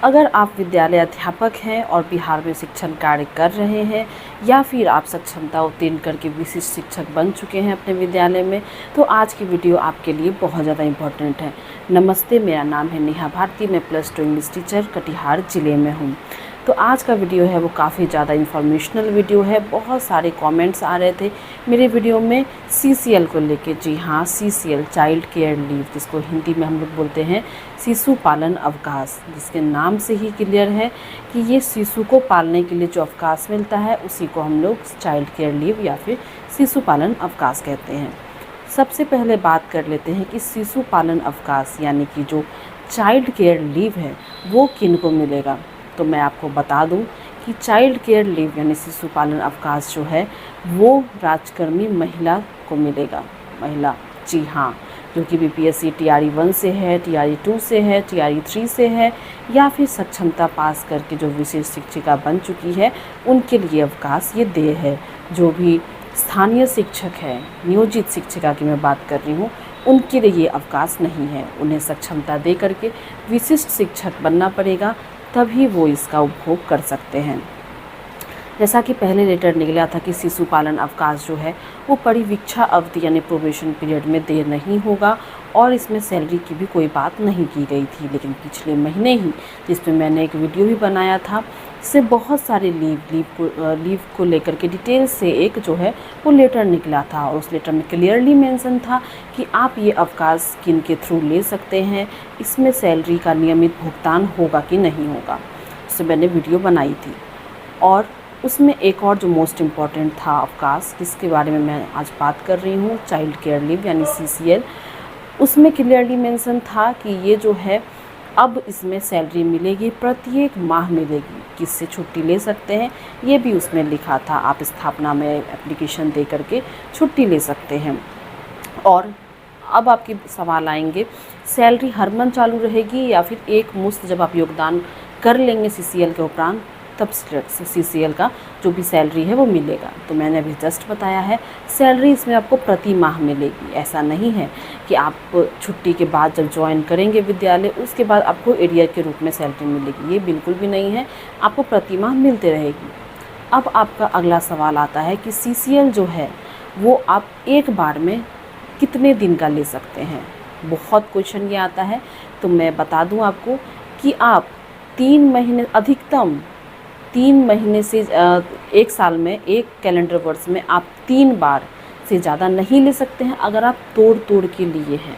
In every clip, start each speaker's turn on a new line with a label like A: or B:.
A: अगर आप विद्यालय अध्यापक हैं और बिहार में शिक्षण कार्य कर रहे हैं या फिर आप सक्षमता उत्तीर्ण करके विशिष्ट शिक्षक बन चुके हैं अपने विद्यालय में, तो आज की वीडियो आपके लिए बहुत ज़्यादा इम्पोर्टेंट है। नमस्ते, मेरा नाम है नेहा भारती, मैं +2 इंग्लिश टीचर कटिहार ज़िले में हूँ। तो आज का वीडियो है वो काफ़ी ज़्यादा इन्फॉर्मेशनल वीडियो है। बहुत सारे कमेंट्स आ रहे थे मेरे वीडियो में CCL को लेके। जी हाँ, CCL चाइल्ड केयर लीव, जिसको हिंदी में हम लोग बोलते हैं शिशु पालन अवकाश, जिसके नाम से ही क्लियर है कि ये शिशु को पालने के लिए जो अवकाश मिलता है उसी को हम लोग चाइल्ड केयर लीव या फिर शिशु पालन अवकाश कहते हैं। सबसे पहले बात कर लेते हैं कि शिशु पालन अवकाश यानी कि जो चाइल्ड केयर लीव है वो किन को मिलेगा। तो मैं आपको बता दूं कि चाइल्ड केयर लीव यानी शिशु पालन अवकाश जो है वो राजकर्मी महिला को मिलेगा। महिला, जी हाँ, जो कि BPSC TRE 1 से है, TRE 2 से है, TRE 3 से है या फिर सक्षमता पास करके जो विशेष शिक्षिका बन चुकी है उनके लिए अवकाश ये देय है। जो भी स्थानीय शिक्षक है, नियोजित शिक्षिका की मैं बात कर रही हूँ, उनके लिए ये अवकाश नहीं है। उन्हें सक्षमता दे करके विशिष्ट शिक्षक बनना पड़ेगा, तभी वो इसका उपभोग कर सकते हैं। जैसा कि पहले लेटर निकला था कि शिशु पालन अवकाश जो है वो परिवीक्षा अवधि यानी प्रोबेशन पीरियड में देर नहीं होगा और इसमें सैलरी की भी कोई बात नहीं की गई थी। लेकिन पिछले महीने ही, जिसमें मैंने एक वीडियो भी बनाया था, इससे बहुत सारे लीव को लेकर के डिटेल से एक जो है वो लेटर निकला था और उस लेटर में क्लियरली मेंशन था कि आप ये अवकाश किन के थ्रू ले सकते हैं, इसमें सैलरी का नियमित भुगतान होगा कि नहीं होगा। उससे मैंने वीडियो बनाई थी और उसमें एक और जो मोस्ट इम्पॉर्टेंट था अवकाश, जिसके बारे में मैं आज बात कर रही हूँ, चाइल्ड केयर लीव यानी CCL। उसमें क्लियरली मेंशन था कि ये जो है अब इसमें सैलरी मिलेगी, प्रत्येक माह मिलेगी। किससे छुट्टी ले सकते हैं ये भी उसमें लिखा था। आप स्थापना में एप्लीकेशन दे करके छुट्टी ले सकते हैं। और अब आपके सवाल आएंगे, सैलरी हर मंथ चालू रहेगी या फिर एक मुश्त जब आप योगदान कर लेंगे CCL के उपरांत तब CCL का जो भी सैलरी है वो मिलेगा। तो मैंने अभी जस्ट बताया है, सैलरी इसमें आपको प्रति माह मिलेगी। ऐसा नहीं है कि आप छुट्टी के बाद जब ज्वाइन करेंगे विद्यालय उसके बाद आपको एरियर के रूप में सैलरी मिलेगी, ये बिल्कुल भी नहीं है। आपको प्रति माह मिलते रहेगी। अब आपका अगला सवाल आता है कि CCL जो है वो आप एक बार में कितने दिन का ले सकते हैं। बहुत क्वेश्चन ये आता है, तो मैं बता दूं आपको कि आप 3 महीने, अधिकतम 3 महीने से 1 साल में, 1 कैलेंडर वर्ष में आप 3 बार से ज़्यादा नहीं ले सकते हैं। अगर आप तोड़ के लिए हैं,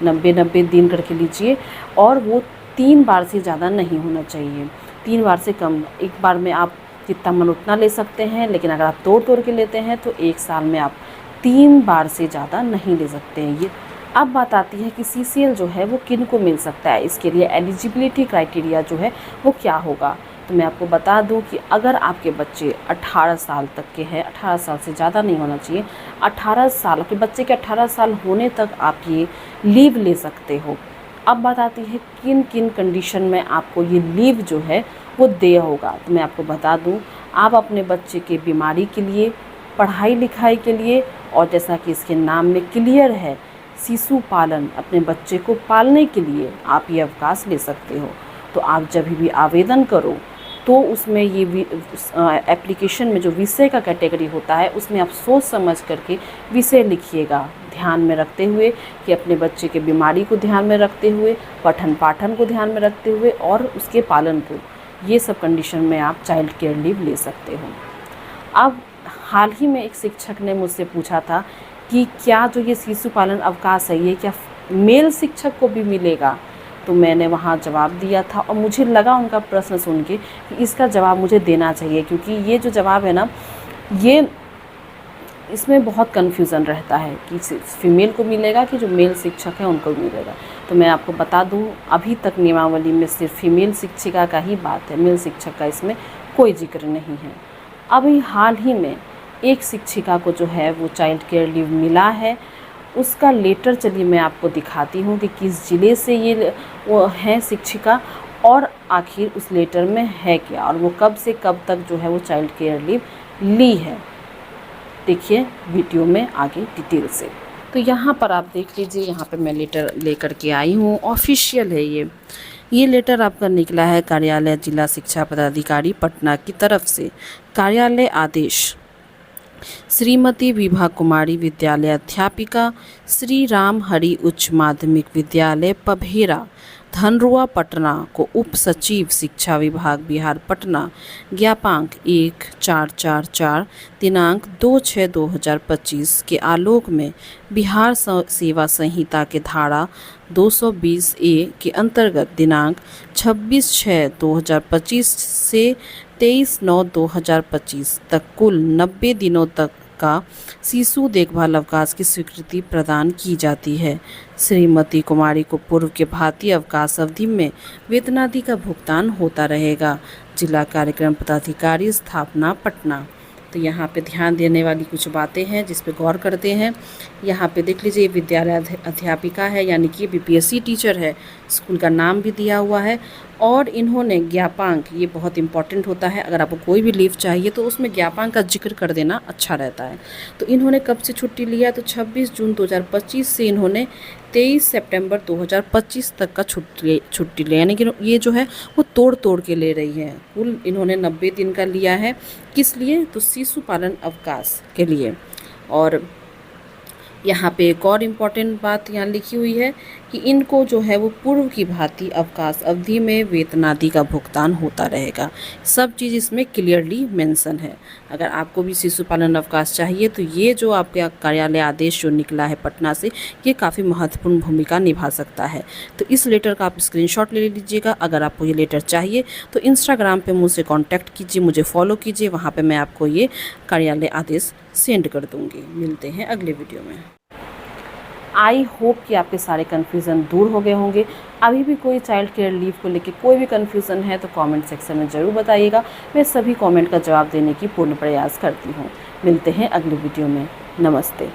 A: 90 दिन करके लीजिए, और वो 3 बार से ज़्यादा नहीं होना चाहिए। 3 बार से कम, एक बार में आप जितना मन उतना ले सकते हैं, लेकिन अगर आप तोड़ के लेते हैं तो 1 साल में आप 3 बार से ज़्यादा नहीं ले सकते हैं। ये अब बात आती है कि CCL जो है वो किन को मिल सकता है, इसके लिए एलिजिबिलिटी क्राइटेरिया जो है वो क्या होगा। तो मैं आपको बता दूं कि अगर आपके बच्चे 18 साल तक के हैं, 18 साल से ज़्यादा नहीं होना चाहिए, 18 साल, आपके बच्चे के 18 साल होने तक आप ये लीव ले सकते हो। अब बात आती है किन किन कंडीशन में आपको ये लीव जो है वो देय होगा। तो मैं आपको बता दूं, आप अपने बच्चे के बीमारी के लिए, पढ़ाई लिखाई के लिए, और जैसा कि इसके नाम में क्लियर है शिशु पालन, अपने बच्चे को पालने के लिए आप ये अवकाश ले सकते हो। तो आप जब भी आवेदन करो तो उसमें ये एप्लीकेशन में जो विषय का कैटेगरी होता है उसमें आप सोच समझ करके विषय लिखिएगा, ध्यान में रखते हुए कि अपने बच्चे के बीमारी को ध्यान में रखते हुए, पठन पाठन को ध्यान में रखते हुए और उसके पालन को, ये सब कंडीशन में आप चाइल्ड केयर लीव ले सकते हो। अब हाल ही में एक शिक्षक ने मुझसे पूछा था कि क्या जो ये शिशु पालन अवकाश है ये क्या मेल शिक्षक को भी मिलेगा। तो मैंने वहाँ जवाब दिया था और मुझे लगा उनका प्रश्न सुन के कि इसका जवाब मुझे देना चाहिए, क्योंकि ये जो जवाब है ना, ये इसमें बहुत कन्फ्यूज़न रहता है कि फीमेल को मिलेगा कि जो मेल शिक्षक है उनको मिलेगा। तो मैं आपको बता दूं, अभी तक नियमावली में सिर्फ फीमेल शिक्षिका का ही बात है, मेल शिक्षक का इसमें कोई जिक्र नहीं है। अभी हाल ही में एक शिक्षिका को जो है वो चाइल्ड केयर लीव मिला है, उसका लेटर चलिए मैं आपको दिखाती हूँ कि किस ज़िले से ये वो है शिक्षिका और आखिर उस लेटर में है क्या, और वो कब से कब तक जो है वो चाइल्ड केयर लीव ली है। देखिए वीडियो में आगे डिटेल से। तो यहाँ पर आप देख लीजिए, यहाँ पर मैं लेटर लेकर के आई हूँ, ऑफिशियल है ये ये लेटर आपका निकला है कार्यालय जिला शिक्षा पदाधिकारी पटना की तरफ से। कार्यालय आदेश श्रीमती विभा कुमारी विद्यालय अध्यापिका श्री राम हरि उच्च माध्यमिक विद्यालय पभेरा धनरुआ पटना को उप सचिव शिक्षा विभाग बिहार पटना ज्ञापांक 1444 दिनांक 2/6/2025 के आलोक में बिहार सेवा संहिता के धारा 220A के अंतर्गत दिनांक 26/6/2025 से 23/9/2025 तक कुल 90 दिनों तक का शिशु देखभाल अवकाश की स्वीकृति प्रदान की जाती है। श्रीमती कुमारी को पूर्व के भांति अवकाश अवधि में वेतनादि का भुगतान होता रहेगा। जिला कार्यक्रम पदाधिकारी स्थापना पटना। तो यहाँ पे ध्यान देने वाली कुछ बातें हैं जिस पे गौर करते हैं। यहाँ पे देख लीजिए विद्यालय अध्यापिका है यानी कि बीपीएससी टीचर है, स्कूल का नाम भी दिया हुआ है और इन्होंने ज्ञापांक, ये बहुत इंपॉर्टेंट होता है, अगर आपको कोई भी लीव चाहिए तो उसमें ज्ञापांक का जिक्र कर देना अच्छा रहता है। तो इन्होंने कब से छुट्टी लिया, तो 26 जून 2025 से इन्होंने 23 सितंबर 2025 तक का छुट्टी लिया, यानी कि ये जो है वो तोड़ के ले रही है। कुल इन्होंने 90 दिन का लिया है। किस लिए, तो शिशु पालन अवकाश के लिए। और यहाँ पे एक और इम्पॉर्टेंट बात यहाँ लिखी हुई है कि इनको जो है वो पूर्व की भांति अवकाश अवधि में वेतनादि का भुगतान होता रहेगा। सब चीज़ इसमें क्लियरली मेंशन है। अगर आपको भी शिशु पालन अवकाश चाहिए तो ये जो आपके कार्यालय आदेश जो निकला है पटना से, ये काफ़ी महत्वपूर्ण भूमिका निभा सकता है। तो इस लेटर का आप स्क्रीनशॉट ले लीजिएगा। अगर आपको ये लेटर चाहिए तो इंस्टाग्राम पर मुझसे कॉन्टैक्ट कीजिए, मुझे फॉलो कीजिए, वहाँ पर मैं आपको ये कार्यालय आदेश सेंड कर दूँगी। मिलते हैं अगले वीडियो में। आई होप कि आपके सारे कन्फ्यूज़न दूर हो गए होंगे। अभी भी कोई चाइल्ड केयर लीव को लेकर कोई भी कन्फ्यूज़न है तो कमेंट सेक्शन में ज़रूर बताइएगा। मैं सभी कमेंट का जवाब देने की पूर्ण प्रयास करती हूँ। मिलते हैं अगले वीडियो में। नमस्ते।